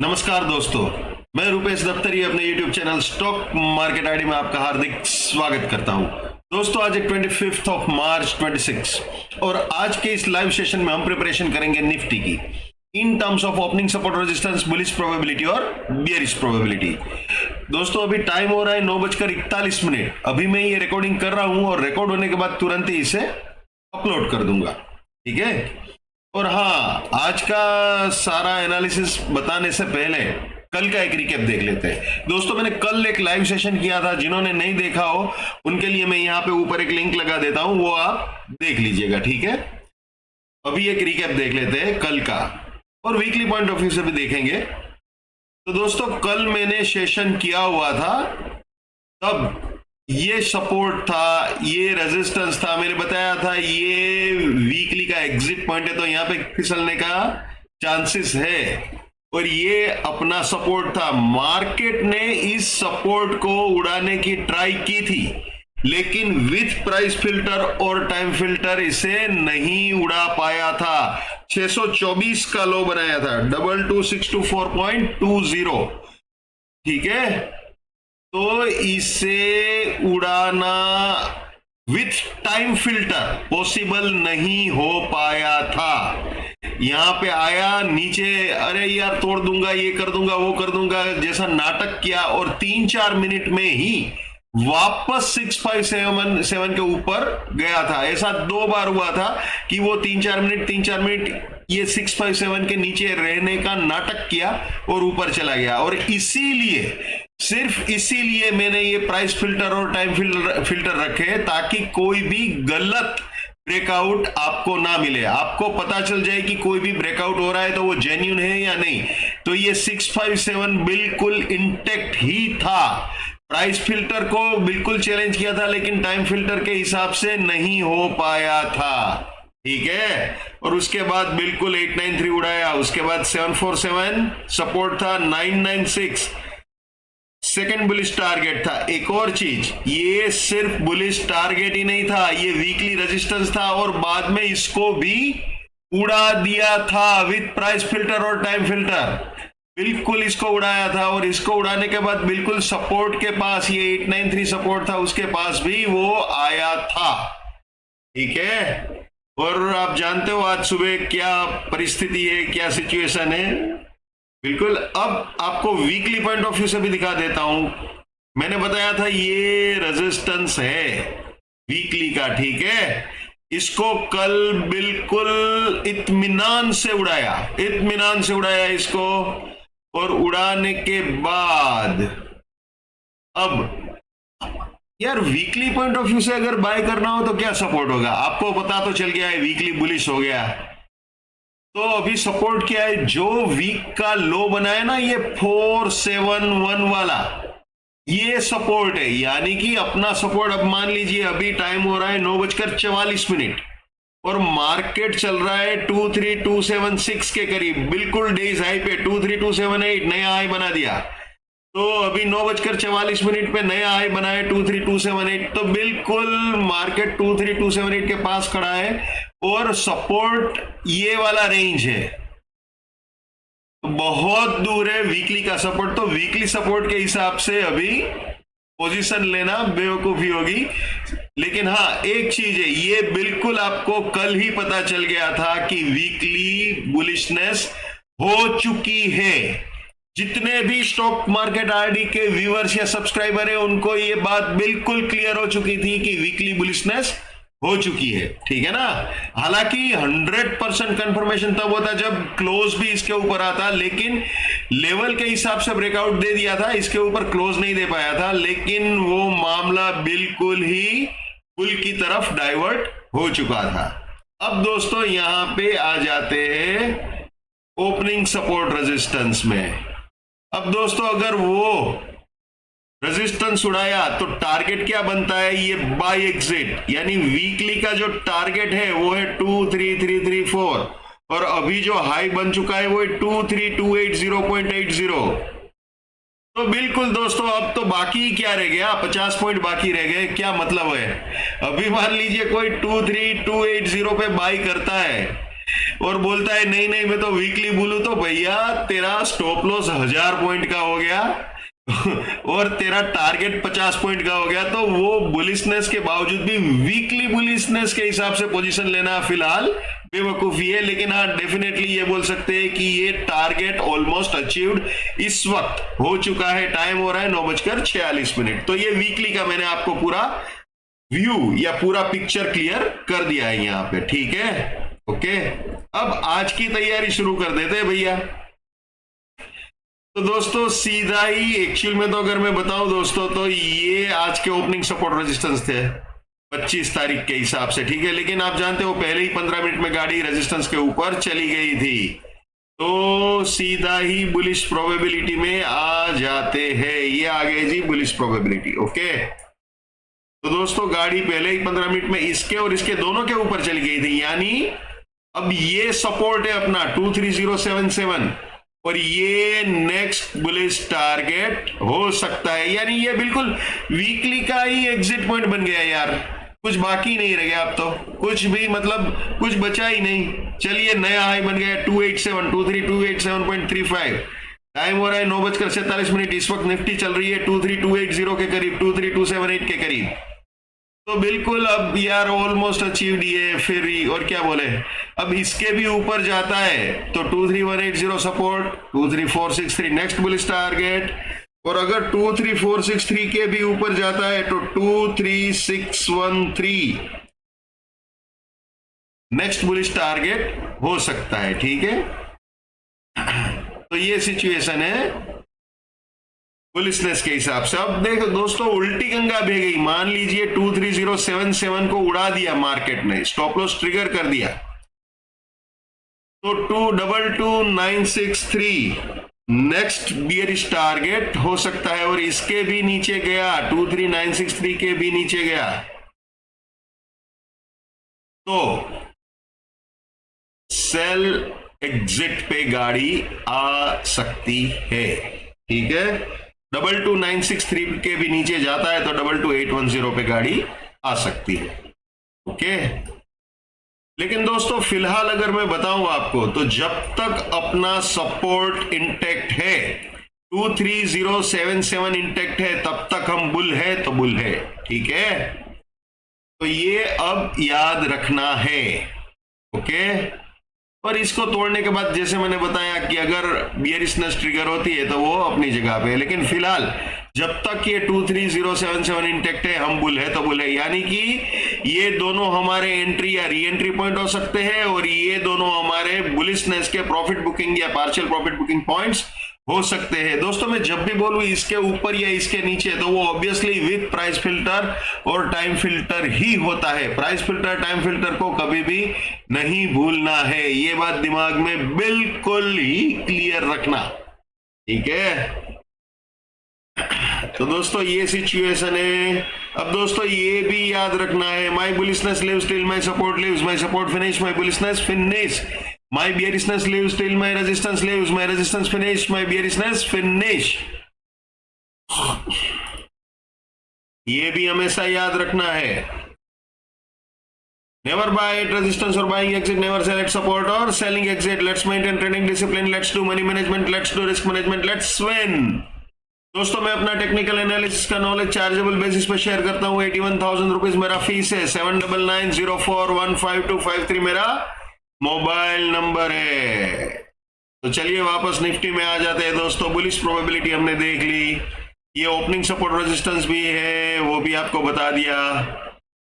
नमस्कार दोस्तों, मैं रुपेश दफ्तरी अपने YouTube channel stock market ID में आपका हार्दिक स्वागत करता हूं। दोस्तों आज 25 ऑफ मार्च 26 और आज के इस लाइव सेशन में हम प्रिपरेशन करेंगे निफ्टी की in terms of opening support resistance, bullish probability और बियरिश प्रोबेबिलिटी। दोस्तों अभी टाइम हो रहा है 9:41। अभी मैं ये रिकॉर्डिंग कर रहा हूं और रिकॉर्ड होने के बाद तुरंत ही इसे अपलोड कर दूंगा, ठीक है। और हाँ, आज का सारा एनालिसिस बताने से पहले कल का एक रिकैप देख लेते हैं। दोस्तों मैंने कल एक लाइव सेशन किया था, जिन्होंने नहीं देखा हो उनके लिए मैं यहाँ पे ऊपर एक लिंक लगा देता हूं, वो आप देख लीजिएगा, ठीक है। अभी एक रिकैप देख लेते हैं कल का और वीकली पॉइंट ऑफ व्यू से भी देखेंगे। तो दोस्तों कल मैंने सेशन किया हुआ था, तब ये सपोर्ट था, ये रेजिस्टेंस था, मैंने बताया था ये वीकली का एग्जिट पॉइंट है, तो यहाँ पे फिसलने का चांसेस है। और ये अपना सपोर्ट था। मार्केट ने इस सपोर्ट को उड़ाने की ट्राई की थी, लेकिन विथ प्राइस फिल्टर और टाइम फिल्टर इसे नहीं उड़ा पाया था। 624 का लो बनाया था, 22,624.20, ठीक है। तो इसे उड़ाना विथ टाइम फिल्टर पॉसिबल नहीं हो पाया था। यहां पे आया नीचे, अरे यार तोड़ दूंगा, ये कर दूंगा, वो कर दूंगा जैसा नाटक किया और 3-4 मिनट में ही वापस 657 के ऊपर गया था। ऐसा 2 बार हुआ था कि वो 3-4 मिनट ये 657 के नीचे रहने का नाटक किया और ऊपर चला गया। और इसीलिए, सिर्फ इसीलिए मैंने ये प्राइस फिल्टर और टाइम फिल्टर रखे, ताकि कोई भी गलत ब्रेकआउट आपको ना मिले। आपको पता चल जाए कि कोई भी ब्रेकआउट हो रहा है तो वो जेन्युइन है या नहीं। तो ये 657 बिल्कुल इंटेक्ट ही था। प्राइस फिल्टर को बिल्कुल चैलेंज किया था, लेकिन टाइम फिल्टर के हिसाब से नहीं हो पाया था, ठीक है। और उसके बाद बिल्कुल 893 उड़ाया, उसके बाद 747 सपोर्ट था, 996 सेकेंड बुलिश टारगेट था। एक और चीज, ये सिर्फ बुलिश टारगेट ही नहीं था, ये वीकली रेजिस्टेंस था और बाद में इसको भी उड़ा दिया था विथ प्राइस फिल्टर और टाइम फिल्टर। बिल्कुल इसको उड़ाया था और इसको उड़ाने के बाद बिल्कुल सपोर्ट के पास, ये 893 सपोर्ट था, उसके पास भी वो आया था, ठीक है। और आप जानते हो आज सुबह क्या परिस्थिति है, क्या सिचुएशन है। बिल्कुल अब आपको वीकली पॉइंट ऑफ व्यू से भी दिखा देता हूं। मैंने बताया था ये रेजिस्टेंस है वीकली का, ठीक है। इसको कल बिल्कुल इत्मीनान से उड़ाया इसको। और उड़ाने के बाद अब यार वीकली पॉइंट ऑफ व्यू से अगर बाय करना हो तो क्या सपोर्ट होगा, आपको पता तो चल गया है, वीकली बुलिश हो गया। तो अभी सपोर्ट क्या है, जो वीक का लो बनाया ना ये 471 वाला, ये सपोर्ट है। यानी कि अपना सपोर्ट, अब मान लीजिए अभी टाइम हो रहा है 9:44 और मार्केट चल रहा है 23276 के करीब, बिल्कुल डेज हाई पे 23278 नया हाई बना दिया। तो अभी 9:44 पे नया हाई बनाया 23278, तो बिल्कुल मार्केट 23278 के पास खड़ा है और सपोर्ट ये वाला रेंज है, बहुत दूर है वीकली का सपोर्ट। तो वीकली सपोर्ट के हिसाब से अभी पोजीशन लेना बेवकूफी होगी। लेकिन हाँ एक चीज है, ये बिल्कुल आपको कल ही पता चल गया था कि वीकली बुलिशनेस हो चुकी है। जितने भी स्टॉक मार्केट आरडी के व्यूअर्स या सब्सक्राइबर है उनको ये बात बिल्कुल क्लियर हो चुकी थी कि वीकली बुलिशनेस हो चुकी है, ठीक है ना। हालांकि 100% कंफर्मेशन तब होता जब क्लोज भी इसके ऊपर आता, लेकिन लेवल के हिसाब से ब्रेकआउट दे दिया था, इसके ऊपर क्लोज नहीं दे पाया था। लेकिन वो मामला बिल्कुल ही पुल की तरफ डाइवर्ट हो चुका था। अब दोस्तों यहां पे आ जाते हैं ओपनिंग सपोर्ट रेजिस्टेंस में। अब दोस्तों अगर वो रेजिस्टेंस उड़ाया तो टारगेट क्या बनता है, ये बाय एग्जिट, यानी वीकली का जो टारगेट है वो है 23334 और अभी जो हाई बन चुका है वो है 23280.80। तो बिल्कुल दोस्तों अब तो बाकी क्या रह गया, 50 पॉइंट बाकी रह गए। क्या मतलब है, अभी मान लीजिए कोई 23280 पे बाई करता है और बोलता है नहीं नहीं मैं तो वीकली बोलूं, तो भैया तेरा स्टॉप लॉस 1000 पॉइंट का हो गया और तेरा टारगेट 50 पॉइंट का हो गया, तो वो बुलिशनेस के बावजूद भी वीकली बुलिशनेस के हिसाब से पोजीशन लेना फिलहाल बेवकूफी है। लेकिन हाँ डेफिनेटली ये बोल सकते हैं कि ये टारगेट ऑलमोस्ट अचीव्ड इस वक्त हो चुका है। टाइम हो रहा है 9:46। तो ये वीकली का मैंने आपको पूरा व्यू या पूरा पिक्चर क्लियर कर दिया है यहाँ पे, ठीक है। ओके, अब आज की तैयारी शुरू कर देते हैं भैया। तो दोस्तों सीधा ही एक्चुअल में तो अगर मैं बताऊं दोस्तों, तो ये आज के ओपनिंग सपोर्ट रेजिस्टेंस थे 25 तारीख के हिसाब से, ठीक है। लेकिन आप जानते हो पहले ही 15 मिनट में गाड़ी रेजिस्टेंस के ऊपर चली गई थी, तो सीधा ही बुलिश प्रोबेबिलिटी में आ जाते हैं। ये आ गए जी बुलिश प्रोबेबिलिटी। ओके, तो दोस्तों गाड़ी पहले ही 15 मिनट में इसके और इसके दोनों के ऊपर चली गई थी, यानी अब ये सपोर्ट है अपना 23077 और ये नेक्स्ट बुलिश टारगेट हो सकता है। यानी ये बिल्कुल वीकली का ही एग्जिट पॉइंट बन गया यार, कुछ बाकी नहीं रह गया अब तो, कुछ भी मतलब कुछ बचा ही नहीं। चलिए नया हाई बन गया 237 टाइम हो रहा है 9:47। इस वक्त निफ्टी चल रही है 23280 के करीब, 23278 के करीब। तो बिल्कुल अब यार ऑलमोस्ट अचीव्ड ये, फिर और क्या बोले, अब इसके भी ऊपर जाता है तो 23180 सपोर्ट, 23463 नेक्स्ट बुलिश टारगेट, और अगर 23463 के भी ऊपर जाता है तो 23613 नेक्स्ट बुलिश टारगेट हो सकता है, ठीक है। तो ये सिचुएशन है बुलिशनेस के हिसाब से। अब देखो दोस्तों उल्टी गंगा बह गई, मान लीजिए 23077 को उड़ा दिया मार्केट ने, स्टॉप लॉस ट्रिगर कर दिया, तो 222963 नेक्स्ट बियरिश टारगेट हो सकता है, और इसके भी नीचे गया 23963 के भी नीचे गया तो सेल एग्जिट पे गाड़ी आ सकती है, ठीक है। 22963 के भी नीचे जाता है तो 22810 पे गाड़ी आ सकती है, ओके। लेकिन दोस्तों फिलहाल अगर मैं बताऊं आपको, तो जब तक अपना सपोर्ट इंटैक्ट है 23077 इंटैक्ट है, तब तक हम बुल है तो बुल है, ठीक है। तो ये अब याद रखना है, ओके। और इसको तोड़ने के बाद जैसे मैंने बताया कि अगर बियरिशनेस ट्रिगर होती है तो वो अपनी जगह पे है, लेकिन फिलहाल जब तक ये 23077 इंटैक्ट है हम बुल है तो बुल है, यानी कि ये दोनों हमारे एंट्री या री एंट्री पॉइंट हो सकते हैं, और ये दोनों हमारे बुलिशनेस के प्रॉफिट बुकिंग या पार्शियल प्रॉफिट बुकिंग पॉइंट्स हो सकते हैं। दोस्तों मैं जब भी बोलूं इसके ऊपर या इसके नीचे, तो वो ऑब्वियसली विद प्राइस फिल्टर और टाइम फिल्टर ही होता है। प्राइस फिल्टर टाइम फिल्टर को कभी भी नहीं भूलना है, ये बात दिमाग में बिल्कुल ही क्लियर रखना, ठीक है। तो दोस्तों ये सिचुएशन है। अब दोस्तों ये भी याद रखना है, my bullishness lives till my support lives, my support finish, my bullishness finish, my bearishness lives till my resistance lives, my resistance finish, my bearishness finish। ये भी हमेशा याद रखना है। Never buy at resistance or buying exit, never sell at support or selling exit। Let's maintain trading discipline, let's do money management, let's do risk management, let's win। दोस्तों मैं अपना technical analysis का नॉलेज चार्जेबल बेसिस पर share करता हूँ। 81,000 rupees मेरा fees है, 7990415253 मेरा मोबाइल नंबर है। तो चलिए वापस निफ्टी में आ जाते हैं दोस्तों। बुलिश प्रोबेबिलिटी हमने देख ली, ये ओपनिंग सपोर्ट रेजिस्टेंस भी है वो भी आपको बता दिया।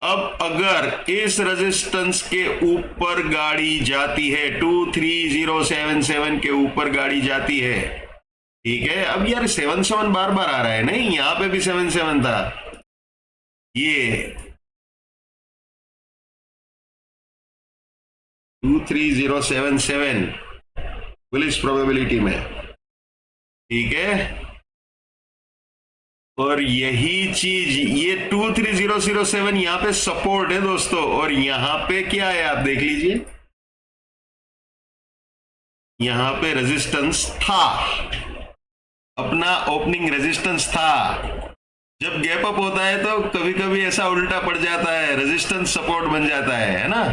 अब अगर इस रेजिस्टेंस के ऊपर गाड़ी जाती है 23077 के ऊपर गाड़ी जाती है, ठीक है। अब यार 77 बार बार आ रहा है, नहीं यहां पे भी 77 था, ये 23077 बुलिश प्रोबेबिलिटी में, ठीक है। और यही चीज ये 23007 यहां पे सपोर्ट है दोस्तों, और यहां पे क्या है आप देख लीजिए, यहां पे रेजिस्टेंस था, अपना ओपनिंग रेजिस्टेंस था। जब गैप अप होता है तो कभी कभी ऐसा उल्टा पड़ जाता है, रेजिस्टेंस सपोर्ट बन जाता है ना।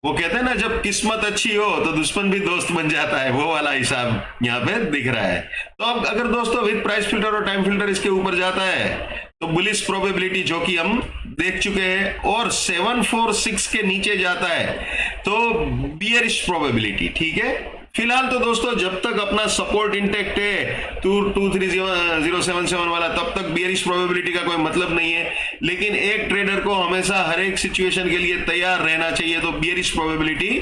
वो कहते हैं ना, जब किस्मत अच्छी हो तो दुश्मन भी दोस्त बन जाता है, वो वाला हिसाब यहाँ पे दिख रहा है। तो अब अगर दोस्तों विद प्राइस फिल्टर और टाइम फिल्टर इसके ऊपर जाता है तो बुलिश प्रोबेबिलिटी जो कि हम देख चुके हैं, और 746 के नीचे जाता है तो बियरिश प्रोबेबिलिटी। ठीक है, फिलहाल तो दोस्तों जब तक अपना सपोर्ट इंटेक्ट है 23077 वाला, तब तक बियरिश प्रोबेबिलिटी का कोई मतलब नहीं है। लेकिन एक ट्रेडर को हमेशा हर एक सिचुएशन के लिए तैयार रहना चाहिए। तो बियरिश प्रोबेबिलिटी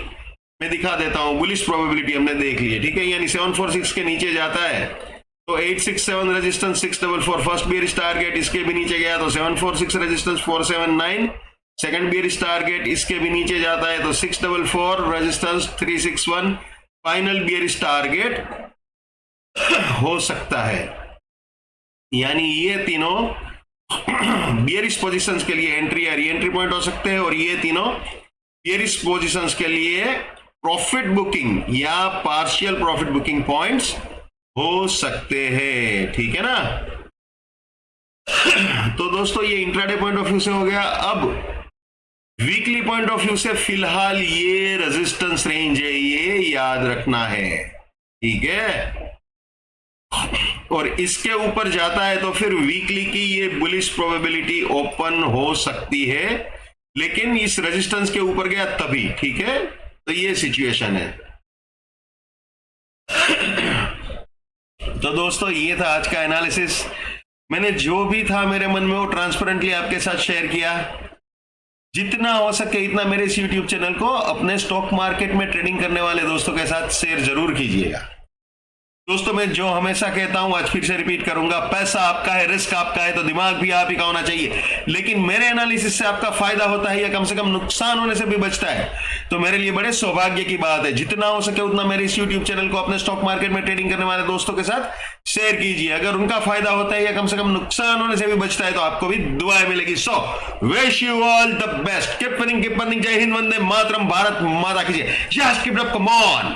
मैं दिखा देता हूं, बुलिश प्रोबेबिलिटी हमने देख ली है। ठीक है, यानी 746 के नीचे जाता है तो 867 रेजिस्टेंस 644 फर्स्ट बियरिश टारगेट, इसके भी नीचे गया तो 746 रेजिस्टेंस 479 सेकंड बियरिश टारगेट, इसके भी नीचे जाता है तो 644 रेजिस्टेंस 361 फाइनल बियरिश टारगेट हो सकता है। यानी ये तीनों बियरिश पोजीशंस के लिए एंट्री या री एंट्री पॉइंट हो सकते हैं, और ये तीनों बियरिश पोजीशंस के लिए प्रॉफिट बुकिंग या पार्शियल प्रॉफिट बुकिंग पॉइंट्स हो सकते हैं। ठीक है ना। तो दोस्तों ये इंट्राडे पॉइंट ऑफ व्यू से हो गया। अब वीकली पॉइंट ऑफ व्यू से फिलहाल ये रेजिस्टेंस रेंज है, ये याद रखना है। ठीक है, और इसके ऊपर जाता है तो फिर वीकली की ये बुलिश प्रोबेबिलिटी ओपन हो सकती है, लेकिन इस रेजिस्टेंस के ऊपर गया तभी। ठीक है, तो ये सिचुएशन है। तो दोस्तों ये था आज का एनालिसिस। मैंने जो भी था मेरे मन में वो ट्रांसपेरेंटली आपके साथ शेयर किया। जितना हो सके इतना मेरे इस YouTube चैनल को अपने स्टॉक मार्केट में ट्रेडिंग करने वाले दोस्तों के साथ शेयर जरूर कीजिएगा। दोस्तों मैं जो हमेशा कहता हूं आज फिर से रिपीट करूंगा, पैसा आपका है, रिस्क आपका है, तो दिमाग भी आप ही का होना चाहिए। लेकिन मेरे एनालिसिस से आपका फायदा होता है या कम से कम नुकसान होने से भी बचता है, तो मेरे लिए बड़े सौभाग्य की बात है। जितना हो सके उतना मेरे इस YouTube चैनल को अपने स्टॉक मार्केट में ट्रेडिंग करने वाले दोस्तों के साथ शेयर कीजिए। अगर उनका फायदा होता है या कम से कम नुकसान होने से भी बचता है तो आपको भी दुआएं मिलेगी। So wish you all the best, keep winning, keep earning. जय हिंद, वंदे मातरम, भारत माता की जय। Yes, keep it up, come on.